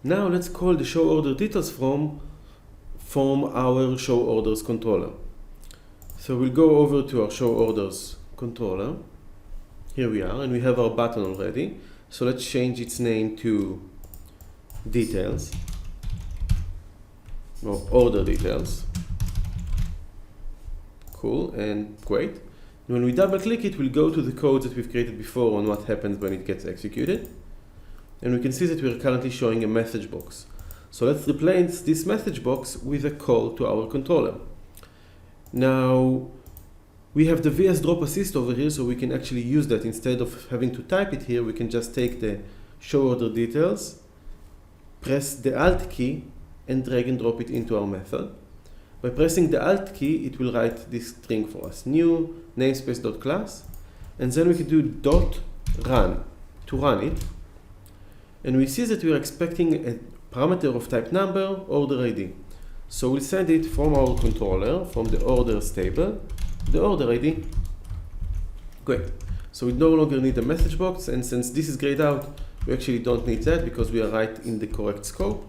Now let's call the show order details from our show orders controller. So we'll go over to our show orders controller. Here we are, and we have our button already. So let's change its name to details, or order details. Cool and great. And when we double click it, we'll go to the codes that we've created before on what happens when it gets executed. And we can see that we're currently showing a message box. So let's replace this message box with a call to our controller. Now, we have the VS Drop Assist over here, so we can actually use that. Instead of having to type it here, we can just take the show order details, press the Alt key, and drag and drop it into our method. By pressing the Alt key, it will write this string for us, new namespace.class, and then we can do .run to run it. And we see that we are expecting a parameter of type number, order ID. So we'll send it from our controller, from the orders table, the order ID. Great. So we no longer need a message box, and since this is grayed out, we actually don't need that because we are right in the correct scope.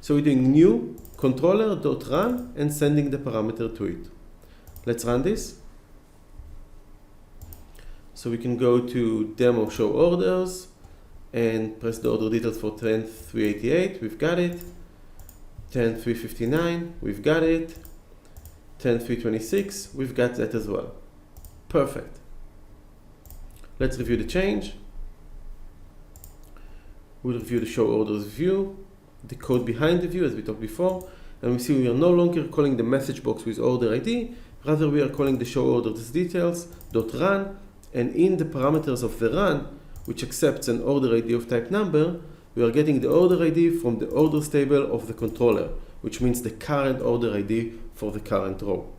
So we're doing new controller.run and sending the parameter to it. Let's run this. So we can go to demo show orders and press the order details for 10.388, we've got it. 10.359, we've got it. 10.326, we've got that as well. Perfect. Let's review the change. We'll review the show orders view, the code behind the view as we talked before, and we see we are no longer calling the message box with order ID, rather we are calling the show orders details .run, and in the parameters of the run, which accepts an order ID of type number, we are getting the order ID from the orders table of the controller, which means the current order ID for the current row.